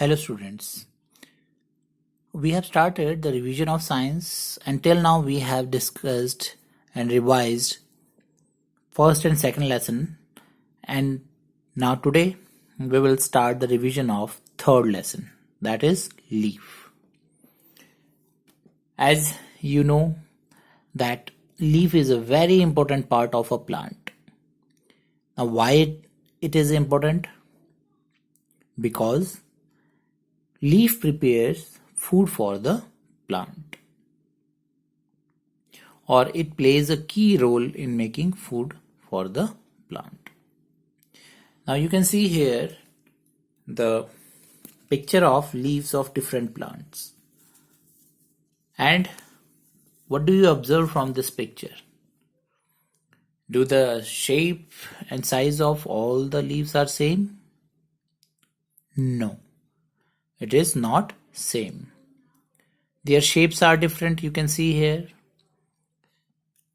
Hello students, we have started the revision of science. Until now we have discussed and revised first and second lesson, and now today we will start the revision of third lesson, that is leaf. As you know that leaf is a very important part of a plant. Now why it is important? Because leaf prepares food for the plant, or it plays a key role in making food for the plant. Now you can see here the picture of leaves of different plants. And what do you observe from this picture? Do the shape and size of all the leaves are same? No, it is not same. Their shapes are different, you can see here.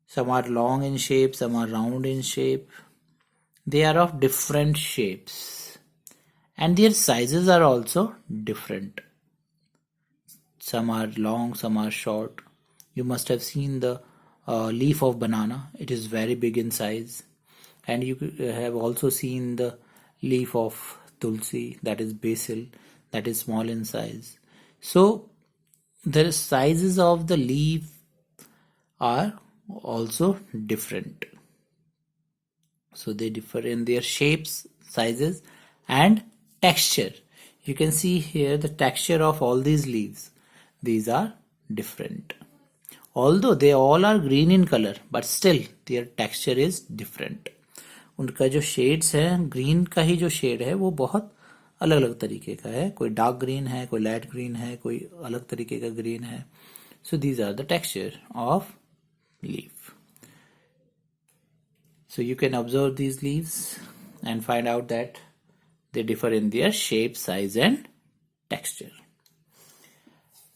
Some are long in shape, some are round in shape. They are of different shapes. And their sizes are also different. Some are long, some are short. You must have seen the leaf of banana. It is very big in size. And you have also seen the leaf of tulsi, that is basil, that is small in size. So the sizes of the leaf are also different. So they differ in their shapes, sizes, and texture. You can see here the texture of all these leaves. These are different. Although they all are green in color, but still their texture is different. उनका जो shades है, green का ही जो shade है वो बहुत अलग अलग तरीके का है. कोई डार्क ग्रीन है, कोई लाइट ग्रीन है, कोई अलग तरीके का ग्रीन है. So these are the texture of leaf. So you can observe these leaves and find out that they differ in their shape, size, and texture.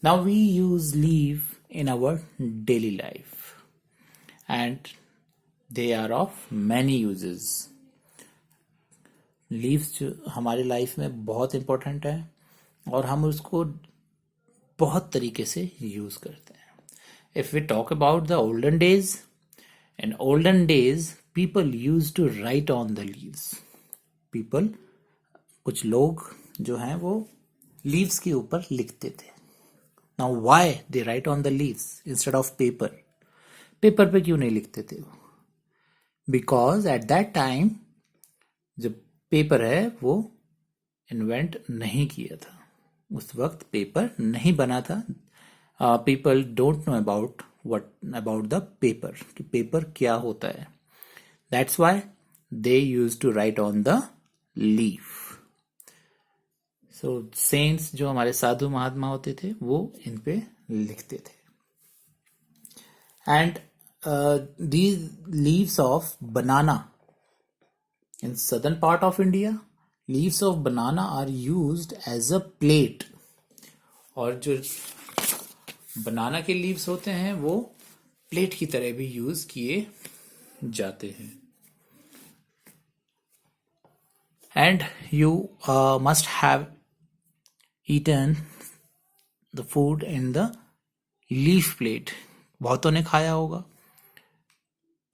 Now we use leaf in our daily life, and they are of many uses. Leaves जो हमारे life में बहुत important है और हम उसको बहुत तरीके से यूज करते हैं. If we talk about the olden days, in olden days people used to write on the leaves. people, कुछ लोग जो हैं वो leaves के ऊपर लिखते थे. Now why they write on the leaves instead of paper? Paper पे क्यों नहीं लिखते थे वो? Because at that time जो पेपर है वो इन्वेंट नहीं किया था. उस वक्त पेपर नहीं बना था. People don't know about the paper, कि पेपर क्या होता है. That's why they used to write on the leaf. So saints जो हमारे साधु महात्मा होते थे वो इन पे लिखते थे. And these leaves of banana, in southern part of India, leaves of banana are used as a plate. और जो बनाना के लीव्स होते हैं वो प्लेट की तरह भी यूज किए जाते हैं. And you must have eaten the food in the leaf plate. बहुतों ने खाया होगा.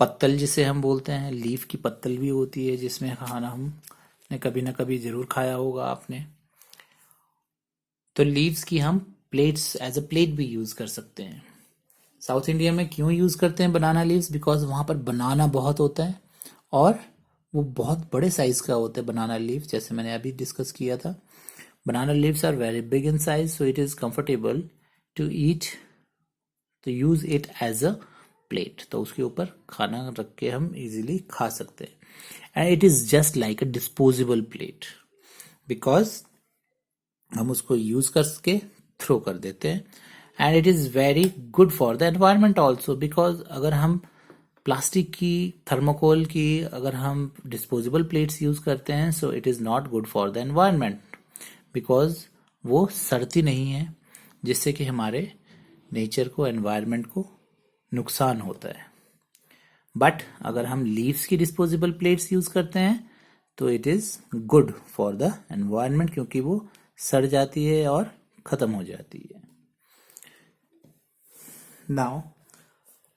पत्तल जिसे हम बोलते हैं, लीफ की पत्तल भी होती है जिसमें खाना हमने कभी ना कभी जरूर खाया होगा आपने. तो लीव्स की हम प्लेट्स एज अ प्लेट भी यूज कर सकते हैं. साउथ इंडिया में क्यों यूज करते हैं बनाना लीव्स? बिकॉज वहां पर बनाना बहुत होता है और वो बहुत बड़े साइज का होता है बनाना लीव, जैसे मैंने अभी डिस्कस किया था. Banana leaves are very big in size, so it is comfortable to eat, तो use it as a plate. तो उसके ऊपर खाना रख के हम इजीली खा सकते हैं. And it is just like a disposable plate, because हम उसको यूज करके थ्रो कर देते हैं. And it is very good for the environment also, because अगर हम प्लास्टिक की, थर्मोकोल की, अगर हम डिस्पोजेबल प्लेट्स यूज करते हैं, सो it is not good for the environment, because वो सड़ती नहीं है, जिससे कि हमारे नेचर को, एनवायरमेंट को नुकसान होता है. बट अगर हम लीव्स की डिस्पोजेबल प्लेट्स यूज करते हैं तो it is good for the environment, क्योंकि वो सड़ जाती है और खत्म हो जाती है। Now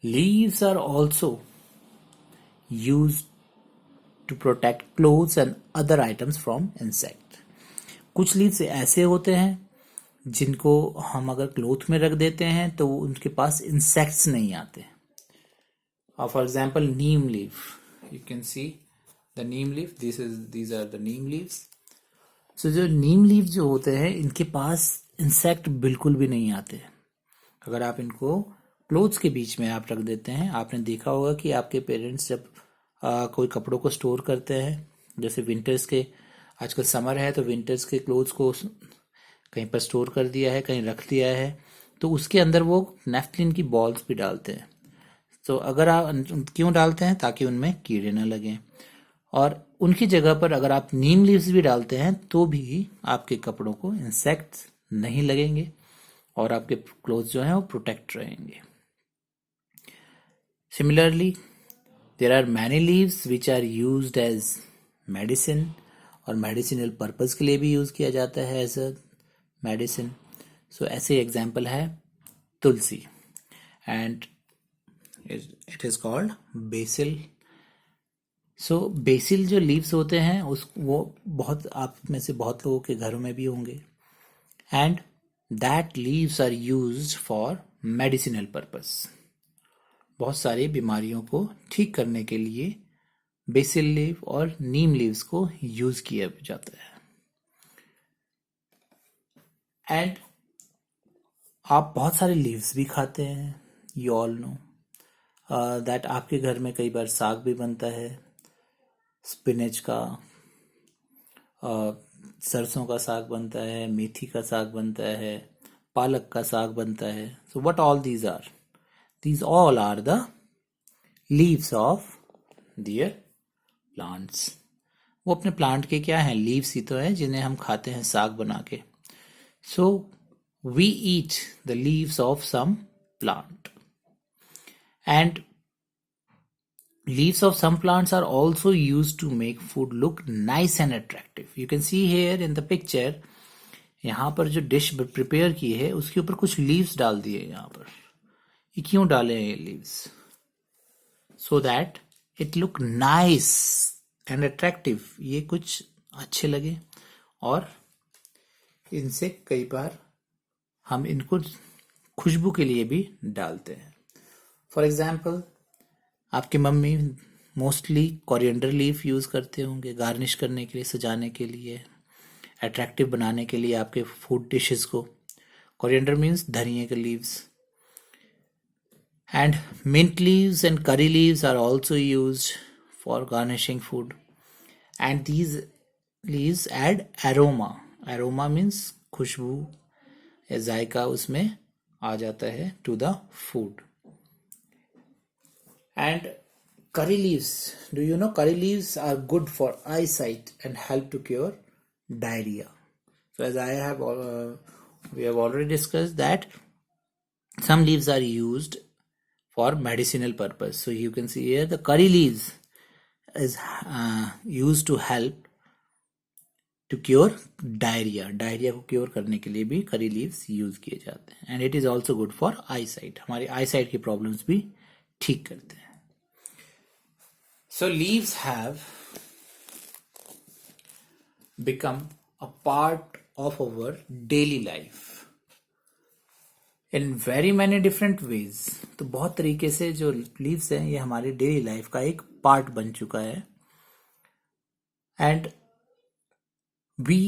leaves are also use to protect clothes and other items from insect. कुछ लीव्स ऐसे होते हैं जिनको हम अगर क्लोथ में रख देते हैं तो उनके पास इंसेक्ट्स नहीं आते। For example neem leaf, you can see the neem leaf, these are the neem leaves. So जो नीम लीफ जो होते हैं इनके पास इंसेक्ट बिल्कुल भी नहीं आते। अगर आप इनको क्लोथ्स के बीच में आप रख देते हैं, आपने देखा होगा कि आपके पेरेंट्स जब कोई कपड़ों को स्टोर करते हैं, जैसे विंटर्स के, आजकल समर है तो विंटर्स के क्लोथ्स को कहीं पर स्टोर कर दिया है, कहीं रख दिया है, तो उसके अंदर वो नेफ्थलीन की बॉल्स भी डालते हैं। तो अगर आप क्यों डालते हैं, ताकि उनमें कीड़े न लगें। और उनकी जगह पर अगर आप नीम लीव्स भी डालते हैं तो भी आपके कपड़ों को इंसेक्ट्स नहीं लगेंगे और आपके क्लोथ्स जो हैं वो प्रोटेक्ट रहेंगे। Similarly there are many leaves which are used as medicine, और मेडिसिनल पर्पस के लिए भी यूज किया जाता है एज अ मेडिसिन। सो ऐसे एग्जाम्पल है tulsi, and it is called basil. So basil जो लीव्स होते हैं वो बहुत, आप में से बहुत लोगों के घरों में भी होंगे, and that leaves are used for medicinal purpose. बहुत सारी बीमारियों को ठीक करने के लिए बेसिल लीव और नीम लीव्स को यूज किया जाता है। एंड आप बहुत सारे लीव्स भी खाते हैं, यू ऑल नो दैट आपके घर में कई बार साग भी बनता है, स्पिनच का, सरसों का साग बनता है, मेथी का साग बनता है, पालक का साग बनता है। So what all these are? These all are the leaves of their plants. वो अपने प्लांट के क्या हैं? लीव्स ही तो है जिन्हें हम खाते हैं साग बना के। So we eat the leaves of some plant, and leaves of some plants are also used to make food look nice and attractive. You can see here in the picture, यहाँ पर जो डिश प्रिपेयर की है उसके ऊपर कुछ leaves डाल दिए यहाँ पर। ये क्यों डाले हैं ये leaves? So that it look nice and attractive, ये कुछ अच्छे लगे, और इनसे कई बार हम इनको खुशबू के लिए भी डालते हैं। फॉर एग्जाम्पल आपकी mummy mostly coriander leaf use करते होंगे गार्निश करने के लिए, सजाने के लिए, अट्रैक्टिव बनाने के लिए आपके फूड डिशेस को। कोरिएंडर मीन्स धनिया के leaves. And mint leaves and curry leaves are also used for garnishing food. And these leaves add aroma. Aroma means खुशबू या जायका उसमें आ जाता है to the food. And curry leaves. Do you know curry leaves are good for eyesight and help to cure diarrhea. So as we have already discussed that some leaves are used for medicinal purpose. So you can see here the curry leaves is used to help to cure diarrhea. Diarrhea को cure करने के लिए भी curry leaves use किए जाते हैं, and it is also good for eyesight. हमारी eyesight की problems भी ठीक करते हैं. So leaves have become a part of our daily life in very many different ways. तो बहुत तरीके से जो लीव्स हैं ये हमारी डेली लाइफ का एक पार्ट बन चुका है, and we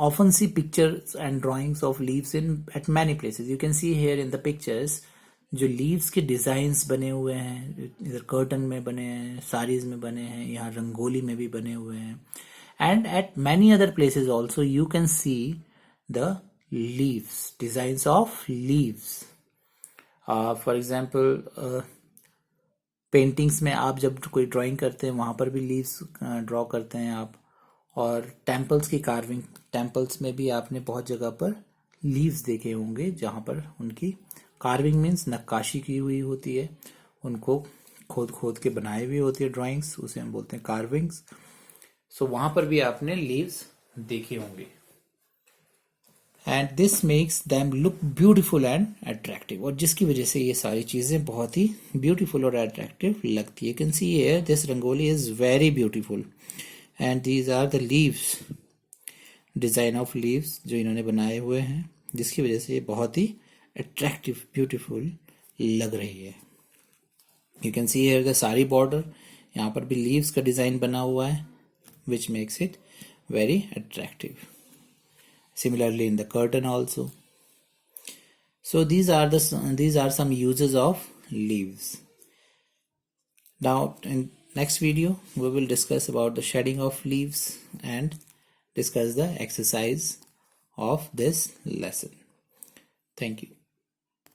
often see pictures and drawings of leaves at many places. You can see here in the pictures जो लीव्स के डिजाइन्स बने हुए हैं, इधर कर्टन में बने हैं, साड़ीज में बने हैं, यहाँ रंगोली में भी बने हुए हैं, and at many other places also you can see the leaves, designs of leaves. For example paintings में आप जब कोई ड्राइंग करते हैं वहाँ पर भी लीव्स ड्रॉ करते हैं आप, और टेम्पल्स की कार्विंग, टेम्पल्स में भी आपने बहुत जगह पर लीव्स देखे होंगे जहाँ पर उनकी कार्विंग मीन्स नक्काशी की हुई होती है, उनको खोद खोद के बनाई हुई होती है ड्राइंग्स, उसे हम बोलते हैं कार्विंग्स. सो वहाँ पर भी आपने लीव्स देखे होंगे. and this makes them look beautiful and attractive, और जिसकी वजह से ये सारी चीजें बहुत ही beautiful और attractive लगती है. You can see here this rangoli is very beautiful and these are the leaves, design of leaves जो इन्होंने बनाए हुए हैं, जिसकी वजह से ये बहुत ही attractive beautiful लग रही है. You can see here the sari border, यहाँ पर भी leaves का डिजाइन बना हुआ है which makes it very attractive. Similarly in the curtain also. So these are some uses of leaves. Now in next video we will discuss about the shedding of leaves and discuss the exercise of this lesson. Thank you.